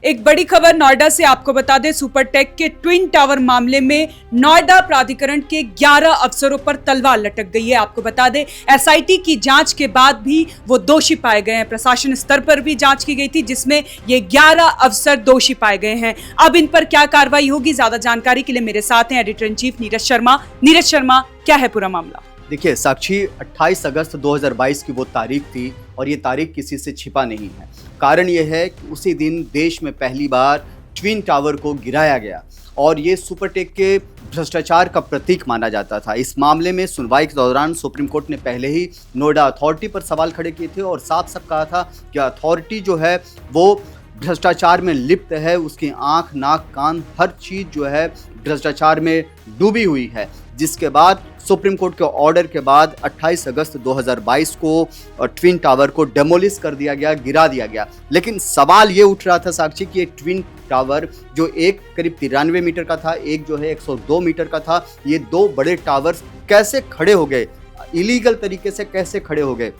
एक बड़ी खबर नोएडा से आपको बता दें, सुपरटेक के ट्विन टावर मामले में नोएडा प्राधिकरण के 11 अफसरों पर तलवार लटक गई है। आपको बता दें, एसआईटी की जांच के बाद भी वो दोषी पाए गए हैं। प्रशासन स्तर पर भी जांच की गई थी जिसमें ये 11 अफसर दोषी पाए गए हैं। अब इन पर क्या कार्रवाई होगी, ज्यादा जानकारी के लिए मेरे साथ हैं editor in chief Neeraj Sharma. Neeraj Sharma, क्या है पूरा मामला? देखिए साक्षी, 28 अगस्त 2022 की वो तारीख थी और ये तारीख किसी से छिपा नहीं है। कारण ये है कि उसी दिन देश में पहली बार ट्विन टावर को गिराया गया और ये सुपरटेक के भ्रष्टाचार का प्रतीक माना जाता था। इस मामले में सुनवाई के दौरान सुप्रीम कोर्ट ने पहले ही नोएडा अथॉरिटी पर सवाल खड़े किए थे और साफ साफ कहा था कि अथॉरिटी जो है वो भ्रष्टाचार में लिप्त है, उसकी आंख, नाक, कान, हर चीज़ जो है भ्रष्टाचार में डूबी हुई है। जिसके बाद सुप्रीम कोर्ट के ऑर्डर के बाद 28 अगस्त 2022 को ट्विन टावर को डेमोलिश कर दिया गया, गिरा दिया गया। लेकिन सवाल ये उठ रहा था साक्षी कि ये ट्विन टावर जो एक करीब 93 मीटर का था, एक जो है 102 मीटर का था, ये दो बड़े टावर्स कैसे खड़े हो गए, इलीगल तरीके से कैसे खड़े हो गए,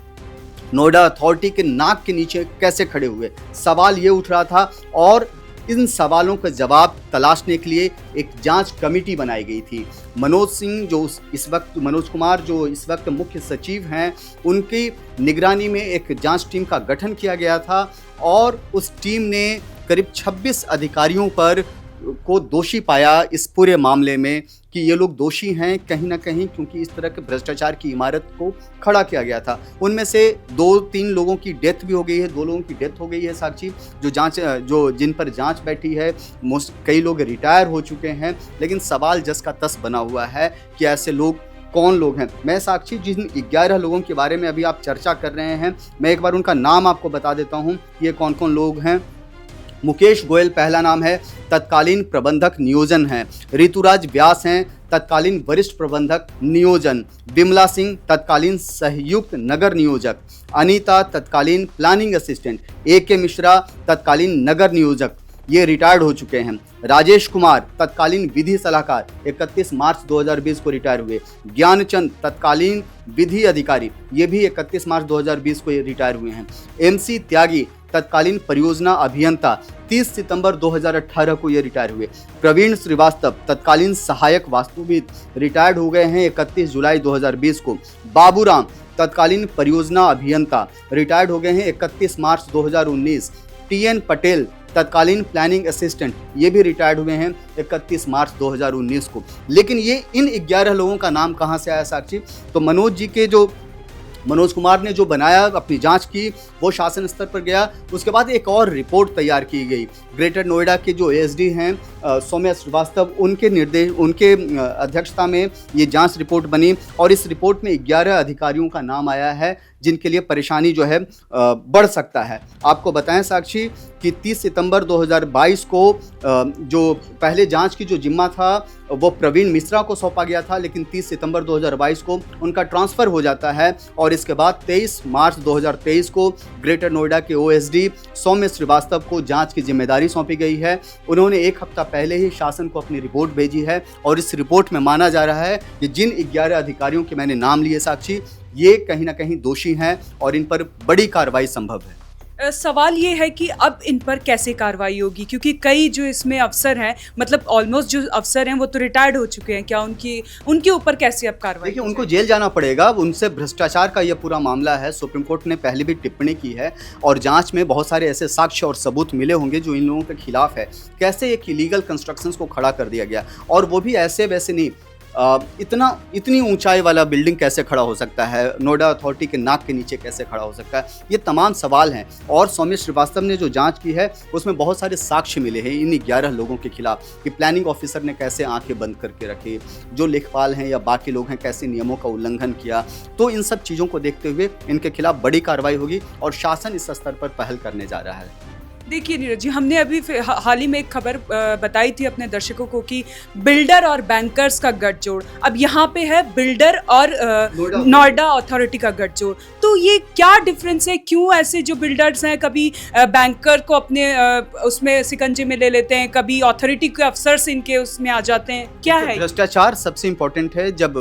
नोएडा अथॉरिटी के नाक के नीचे कैसे खड़े हुए, सवाल ये उठ रहा था। और इन सवालों का जवाब तलाशने के लिए एक जांच कमेटी बनाई गई थी। मनोज कुमार जो इस वक्त मुख्य सचिव हैं, उनकी निगरानी में एक जांच टीम का गठन किया गया था और उस टीम ने करीब 26 अधिकारियों पर को दोषी पाया इस पूरे मामले में कि ये लोग दोषी हैं कहीं ना कहीं, क्योंकि इस तरह के भ्रष्टाचार की इमारत को खड़ा किया गया था। उनमें से 2-3 लोगों की डेथ भी हो गई है, 2 लोगों की डेथ हो गई है साक्षी, जो जिन पर जांच बैठी है। कई लोग रिटायर हो चुके हैं, लेकिन सवाल जस का तस बना हुआ है कि ऐसे लोग कौन लोग हैं। मैं साक्षी, जिन 11 लोगों के बारे में अभी आप चर्चा कर रहे हैं, मैं एक बार उनका नाम आपको बता देता हूँ, ये कौन कौन लोग हैं। मुकेश गोयल पहला नाम है, तत्कालीन प्रबंधक नियोजन है। ऋतुराज व्यास हैं, तत्कालीन वरिष्ठ प्रबंधक नियोजन। विमला सिंह, तत्कालीन संयुक्त नगर नियोजक। अनीता, तत्कालीन प्लानिंग असिस्टेंट। AK मिश्रा, तत्कालीन नगर नियोजक, ये रिटायर्ड हो चुके हैं। राजेश कुमार, तत्कालीन विधि सलाहकार, 31 मार्च 2020 को रिटायर हुए। ज्ञानचंद, तत्कालीन विधि अधिकारी, ये भी 31 मार्च 2020 को रिटायर हुए हैं। MC त्यागी, तत्कालीन परियोजना अभियंता, 30 सितंबर 2018 को ये रिटायर हुए। प्रवीण श्रीवास्तव, तत्कालीन सहायक वास्तुविद, रिटायर्ड हो गए हैं 31 जुलाई 2020 को। बाबूराम, तत्कालीन परियोजना अभियंता, रिटायर्ड हो गए हैं 31 मार्च 2019। TN पटेल, तत्कालीन प्लानिंग असिस्टेंट, ये भी रिटायर्ड हुए हैं 31 मार्च 2019 को। लेकिन ये इन 11 लोगों का नाम कहाँ से आया साक्षी? तो मनोज कुमार ने जो बनाया, अपनी जांच की, वो शासन स्तर पर गया। उसके बाद एक और रिपोर्ट तैयार की गई। ग्रेटर नोएडा के जो ASD हैं सौम्या श्रीवास्तव, उनके अध्यक्षता में ये जांच रिपोर्ट बनी और इस रिपोर्ट में 11 अधिकारियों का नाम आया है जिनके लिए परेशानी जो है बढ़ सकता है। आपको बताएं साक्षी कि 30 सितंबर 2022 को जो पहले जांच की जो जिम्मा था वो प्रवीण मिश्रा को सौंपा गया था, लेकिन 30 सितंबर 2022 को उनका ट्रांसफ़र हो जाता है और इसके बाद 23 मार्च 2023 को ग्रेटर नोएडा के OSD सौम्य श्रीवास्तव को जांच की जिम्मेदारी सौंपी गई है। उन्होंने एक हफ्ता पहले ही शासन को अपनी रिपोर्ट भेजी है और इस रिपोर्ट में माना जा रहा है कि जिन 11 अधिकारियों के मैंने नाम लिए साक्षी, ये कहीं ना कहीं दोषी हैं और इन पर बड़ी कार्रवाई संभव है। सवाल ये है कि अब इन पर कैसे कार्रवाई होगी, क्योंकि कई जो इसमें अफसर हैं, मतलब ऑलमोस्ट जो अफसर हैं वो तो रिटायर्ड हो चुके हैं। क्या उनके ऊपर कैसे अब कार्रवाई? देखिए, उनको जेल जाना पड़ेगा। उनसे भ्रष्टाचार का यह पूरा मामला है। सुप्रीम कोर्ट ने पहले भी टिप्पणी की है और जांच में बहुत सारे ऐसे साक्ष्य और सबूत मिले होंगे जो इन लोगों के खिलाफ है। कैसे एक इलीगल कंस्ट्रक्शंस को खड़ा कर दिया गया, और वो भी ऐसे वैसे नहीं। इतनी ऊंचाई वाला बिल्डिंग कैसे खड़ा हो सकता है, नोएडा अथॉरिटी के नाक के नीचे कैसे खड़ा हो सकता है, ये तमाम सवाल हैं। और सौम्य श्रीवास्तव ने जो जांच की है उसमें बहुत सारे साक्ष्य मिले हैं इन 11 लोगों के खिलाफ कि प्लानिंग ऑफिसर ने कैसे आंखें बंद करके रखे, जो लेखपाल हैं या बाकी लोग हैं कैसे नियमों का उल्लंघन किया। तो इन सब चीज़ों को देखते हुए इनके खिलाफ बड़ी कार्रवाई होगी और शासन इस स्तर पर पहल करने जा रहा है। देखिए नीरज जी, हमने अभी हाल ही में एक खबर बताई थी अपने दर्शकों को कि बिल्डर और बैंकर्स का गठजोड़, अब यहाँ पे है बिल्डर और नोएडा अथॉरिटी का गठजोड़। तो ये क्या डिफरेंस है? क्यों ऐसे जो बिल्डर्स हैं कभी बैंकर को अपने उसमें सिकंजे में ले लेते हैं, कभी अथॉरिटी के अफसर इनके उसमें आ जाते हैं? क्या है भ्रष्टाचार? सबसे इम्पोर्टेंट है, जब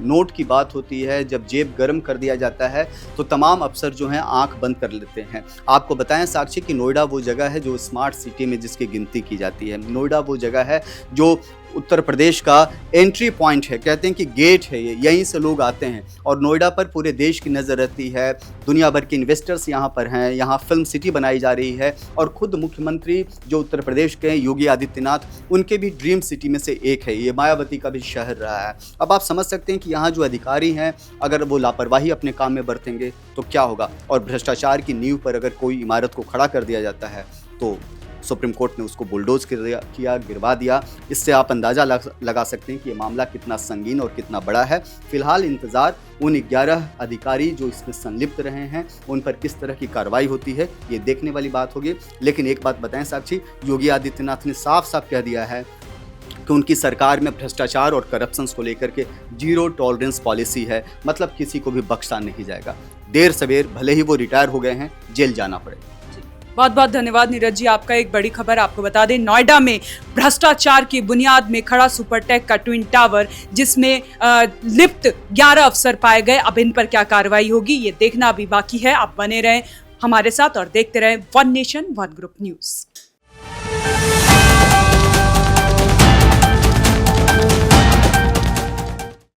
नोट की बात होती है, जब जेब गर्म कर दिया जाता है तो तमाम अफसर जो हैं आंख बंद कर लेते हैं। आपको बताएं साक्षी कि नोएडा वो जगह है जो स्मार्ट सिटी में जिसकी गिनती की जाती है। नोएडा वो जगह है जो उत्तर प्रदेश का एंट्री पॉइंट है, कहते हैं कि गेट है ये, यहीं से लोग आते हैं और नोएडा पर पूरे देश की नज़र रहती है। दुनिया भर के इन्वेस्टर्स यहाँ पर हैं, यहाँ फिल्म सिटी बनाई जा रही है और खुद मुख्यमंत्री जो उत्तर प्रदेश के हैं योगी आदित्यनाथ, उनके भी ड्रीम सिटी में से एक है ये, मायावती का भी शहर रहा है। अब आप समझ सकते हैं कि यहाँ जो अधिकारी हैं अगर वो लापरवाही अपने काम में बरतेंगे तो क्या होगा, और भ्रष्टाचार की नींव पर अगर कोई इमारत को खड़ा कर दिया जाता है तो सुप्रीम कोर्ट ने उसको बुलडोज किया, गिरवा दिया। इससे आप अंदाज़ा लगा सकते हैं कि ये मामला कितना संगीन और कितना बड़ा है। फिलहाल इंतज़ार उन 11 अधिकारी जो इसमें संलिप्त रहे हैं उन पर किस तरह की कार्रवाई होती है, ये देखने वाली बात होगी। लेकिन एक बात बताएं साक्षी, योगी आदित्यनाथ ने साफ साफ कह दिया है कि उनकी सरकार में भ्रष्टाचार और करप्शंस को लेकर के 0 टॉलरेंस पॉलिसी है, मतलब किसी को भी बख्शा नहीं जाएगा। देर सवेर भले ही वो रिटायर हो गए हैं, जेल जाना पड़े। बहुत बहुत धन्यवाद नीरज जी। आपका एक बड़ी खबर आपको बता दें, नोएडा में भ्रष्टाचार की बुनियाद में खड़ा सुपरटेक का ट्विन टावर जिसमें लिप्त 11 अफसर पाए गए। अब इन पर क्या कार्रवाई होगी ये देखना अभी बाकी है। आप बने रहें हमारे साथ और देखते रहें one nation one group news.